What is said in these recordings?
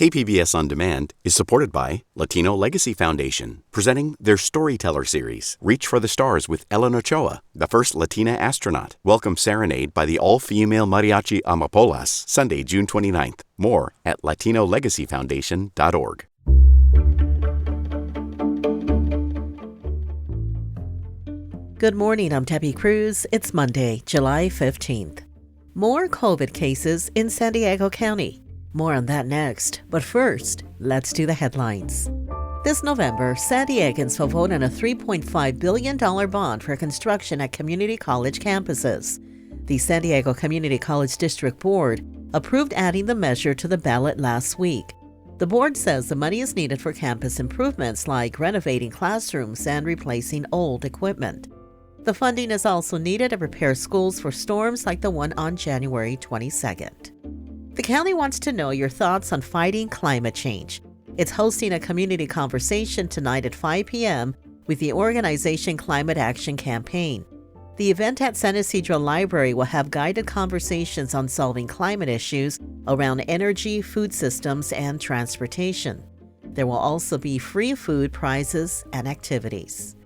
KPBS On Demand is supported by Latino Legacy Foundation, presenting their Storyteller series, Reach for the Stars with Ellen Ochoa, the first Latina astronaut. Welcome Serenade by the all-female mariachi Amapolas, Sunday, June 29th. More at latinolegacyfoundation.org. Good morning, I'm Debbie Cruz. It's Monday, July 15th. More COVID cases in San Diego County. More on that next, but first, let's do the headlines. This November, San Diegans will vote on a $3.5 billion bond for construction at community college campuses. The San Diego Community College District Board approved adding the measure to the ballot last week. The board says the money is needed for campus improvements like renovating classrooms and replacing old equipment. The funding is also needed to prepare schools for storms like the one on January 22nd. The county wants to know your thoughts on fighting climate change. It's hosting a community conversation tonight at 5 p.m. with the organization Climate Action Campaign. The event at San Ysidro Library will have guided conversations on solving climate issues around energy, food systems, and transportation. There will also be free food prizes and activities.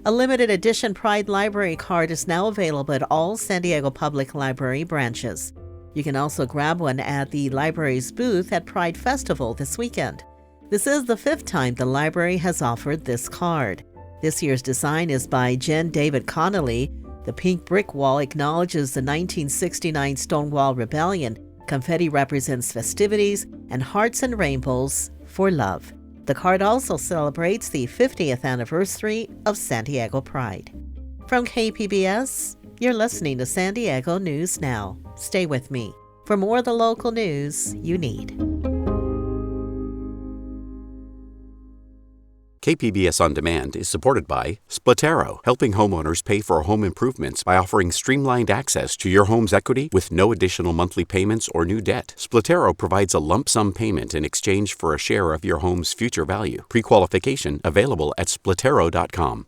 A limited edition Pride Library card is now available at all San Diego Public Library branches. You can also grab one at the library's booth at Pride Festival this weekend. This is the 5th time the library has offered this card. This year's design is by Jen David Connolly. The pink brick wall acknowledges the 1969 Stonewall Rebellion. Confetti represents festivities, and hearts and rainbows for love. The card also celebrates the 50th anniversary of San Diego Pride. From KPBS, you're listening to San Diego News Now. Stay with me for more of the local news you need. KPBS On Demand is supported by Splatero, helping homeowners pay for home improvements by offering streamlined access to your home's equity with no additional monthly payments or new debt. Splatero provides a lump sum payment in exchange for a share of your home's future value. Pre-qualification available at splatero.com.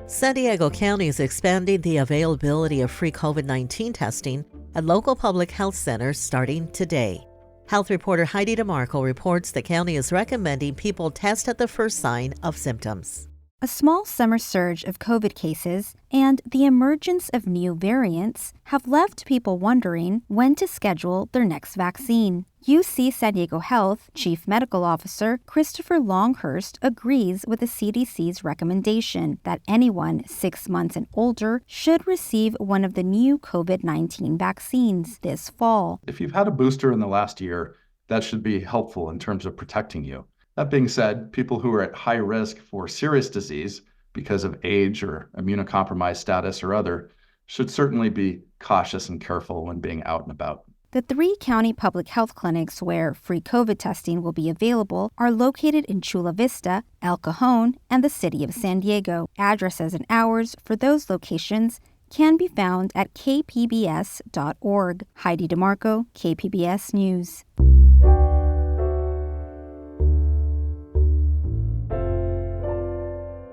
San Diego County is expanding the availability of free COVID-19 testing at local public health centers starting today. Health reporter Heidi DeMarco reports the county is recommending people test at the first sign of symptoms. A small summer surge of COVID cases and the emergence of new variants have left people wondering when to schedule their next vaccine. UC San Diego Health Chief Medical Officer Christopher Longhurst agrees with the CDC's recommendation that anyone 6 months and older should receive one of the new COVID-19 vaccines this fall. If you've had a booster in the last year, that should be helpful in terms of protecting you. That being said, people who are at high risk for serious disease because of age or immunocompromised status or other should certainly be cautious and careful when being out and about. The 3 county public health clinics where free COVID testing will be available are located in Chula Vista, El Cajon, and the city of San Diego. Addresses and hours for those locations can be found at kpbs.org. Heidi DeMarco, KPBS News.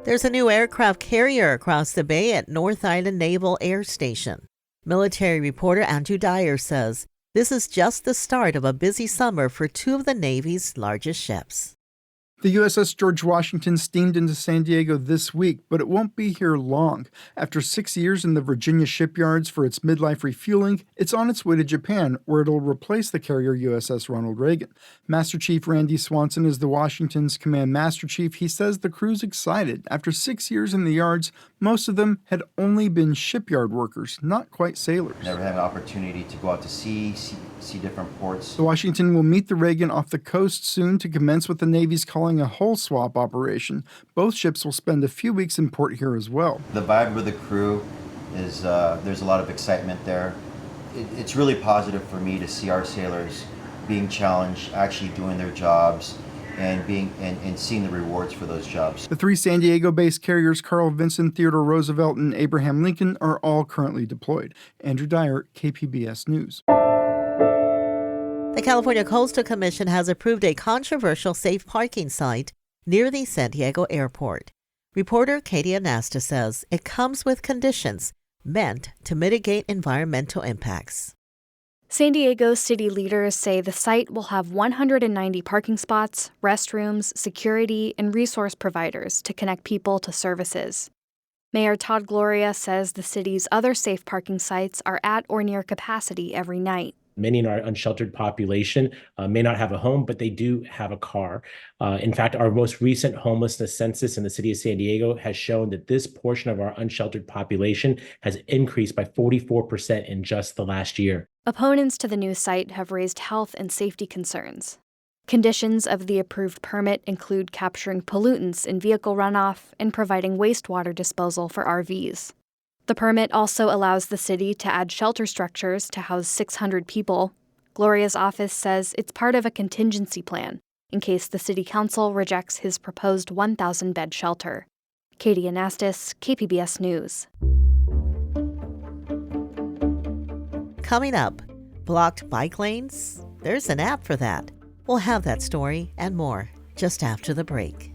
There's a new aircraft carrier across the bay at North Island Naval Air Station. Military reporter Andrew Dyer says this is just the start of a busy summer for 2 of the Navy's largest ships. The USS George Washington steamed into San Diego this week, but it won't be here long. After 6 years in the Virginia shipyards for its midlife refueling, it's on its way to Japan, where it'll replace the carrier USS Ronald Reagan. Master Chief Randy Swanson is the Washington's Command Master Chief. He says the crew's excited. After 6 years in the yards, most of them had only been shipyard workers, not quite sailors. Never had an opportunity to go out to sea, see different ports. The Washington will meet the Reagan off the coast soon to commence what the Navy's calling a hull swap operation. Both ships will spend a few weeks in port here as well. The vibe with the crew is there's a lot of excitement there. It's really positive for me to see our sailors being challenged, actually doing their jobs, and seeing the rewards for those jobs. The 3 San Diego-based carriers, Carl Vinson, Theodore Roosevelt, and Abraham Lincoln, are all currently deployed. Andrew Dyer, KPBS News. The California Coastal Commission has approved a controversial safe parking site near the San Diego airport. Reporter Katie Anasta says it comes with conditions, meant to mitigate environmental impacts. San Diego city leaders say the site will have 190 parking spots, restrooms, security, and resource providers to connect people to services. Mayor Todd Gloria says the city's other safe parking sites are at or near capacity every night. Many in our unsheltered population may not have a home, but they do have a car. In fact, our most recent homelessness census in the city of San Diego has shown that this portion of our unsheltered population has increased by 44% in just the last year. Opponents to the new site have raised health and safety concerns. Conditions of the approved permit include capturing pollutants in vehicle runoff and providing wastewater disposal for RVs. The permit also allows the city to add shelter structures to house 600 people. Gloria's office says it's part of a contingency plan in case the city council rejects his proposed 1,000-bed shelter. Katie Anastas, KPBS News. Coming up, blocked bike lanes? There's an app for that. We'll have that story and more just after the break.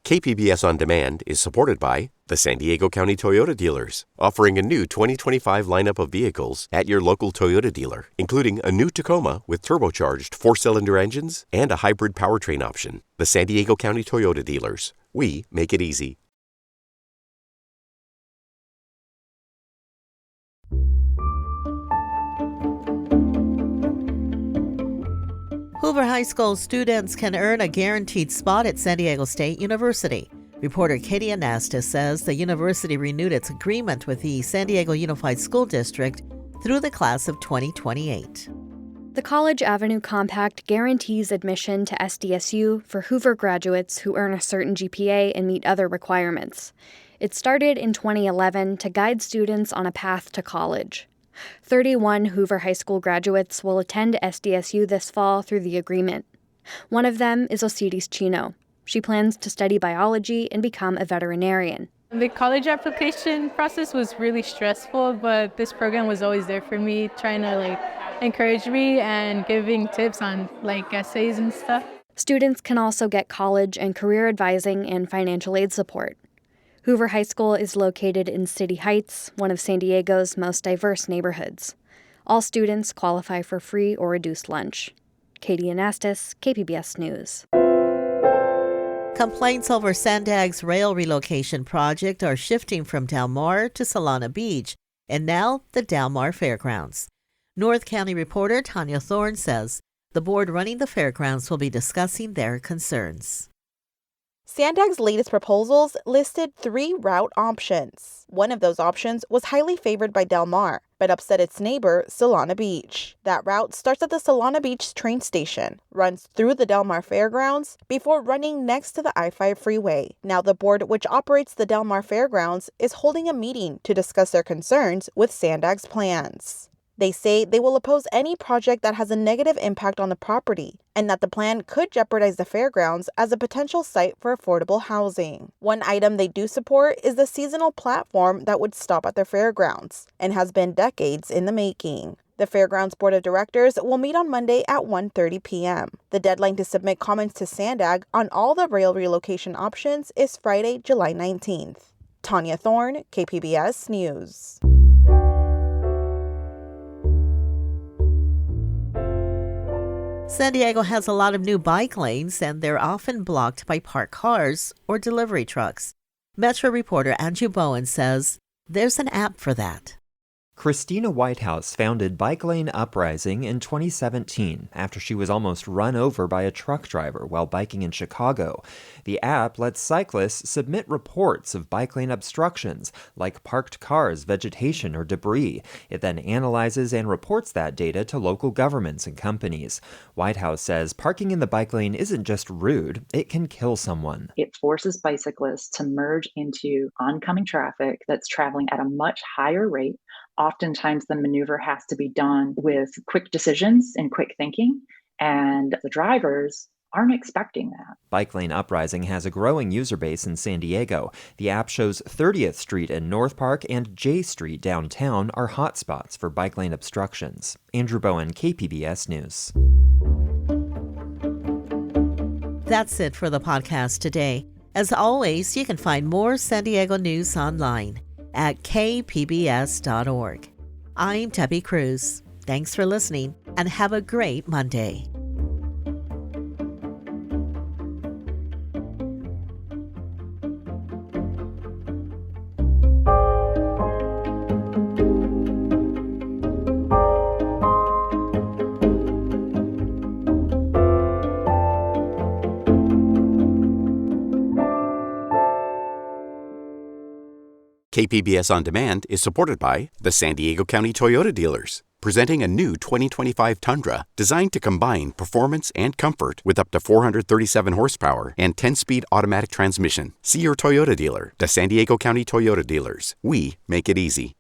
KPBS On Demand is supported by the San Diego County Toyota dealers, offering a new 2025 lineup of vehicles at your local Toyota dealer, including a new Tacoma with turbocharged 4-cylinder engines and a hybrid powertrain option. The San Diego County Toyota dealers. We make it easy. Hoover High School students can earn a guaranteed spot at San Diego State University. Reporter Katie Anastas says the university renewed its agreement with the San Diego Unified School District through the class of 2028. The College Avenue Compact guarantees admission to SDSU for Hoover graduates who earn a certain GPA and meet other requirements. It started in 2011 to guide students on a path to college. 31 Hoover High School graduates will attend SDSU this fall through the agreement. One of them is Osiris Chino. She plans to study biology and become a veterinarian. The college application process was really stressful, but this program was always there for me, trying to encourage me and giving tips on essays and stuff. Students can also get college and career advising and financial aid support. Hoover High School is located in City Heights, one of San Diego's most diverse neighborhoods. All students qualify for free or reduced lunch. Katie Anastas, KPBS News. Complaints over Sandag's rail relocation project are shifting from Del Mar to Solana Beach, and now the Del Mar Fairgrounds. North County reporter Tanya Thorne says the board running the fairgrounds will be discussing their concerns. Sandag's latest proposals listed 3 route options. One of those options was highly favored by Del Mar, but upset its neighbor, Solana Beach. That route starts at the Solana Beach train station, runs through the Del Mar Fairgrounds, before running next to the I-5 freeway. Now the board, which operates the Del Mar Fairgrounds, is holding a meeting to discuss their concerns with Sandag's plans. They say they will oppose any project that has a negative impact on the property, and that the plan could jeopardize the fairgrounds as a potential site for affordable housing. One item they do support is the seasonal platform that would stop at their fairgrounds, and has been decades in the making. The Fairgrounds Board of Directors will meet on Monday at 1:30 p.m. The deadline to submit comments to Sandag on all the rail relocation options is Friday, July 19th. Tanya Thorne, KPBS News. San Diego has a lot of new bike lanes, and they're often blocked by parked cars or delivery trucks. Metro reporter Andrew Bowen says there's an app for that. Christina Whitehouse founded Bike Lane Uprising in 2017 after she was almost run over by a truck driver while biking in Chicago. The app lets cyclists submit reports of bike lane obstructions, like parked cars, vegetation, or debris. It then analyzes and reports that data to local governments and companies. Whitehouse says parking in the bike lane isn't just rude, it can kill someone. It forces bicyclists to merge into oncoming traffic that's traveling at a much higher rate. Oftentimes, the maneuver has to be done with quick decisions and quick thinking, and the drivers aren't expecting that. Bike Lane Uprising has a growing user base in San Diego. The app shows 30th Street in North Park and J Street downtown are hotspots for bike lane obstructions. Andrew Bowen, KPBS News. That's it for the podcast today. As always, you can find more San Diego news online at kpbs.org. I'm Debbie Cruz. Thanks for listening and have a great Monday. KPBS On Demand is supported by the San Diego County Toyota dealers, presenting a new 2025 Tundra designed to combine performance and comfort with up to 437 horsepower and 10-speed automatic transmission. See your Toyota dealer. The San Diego County Toyota dealers. We make it easy.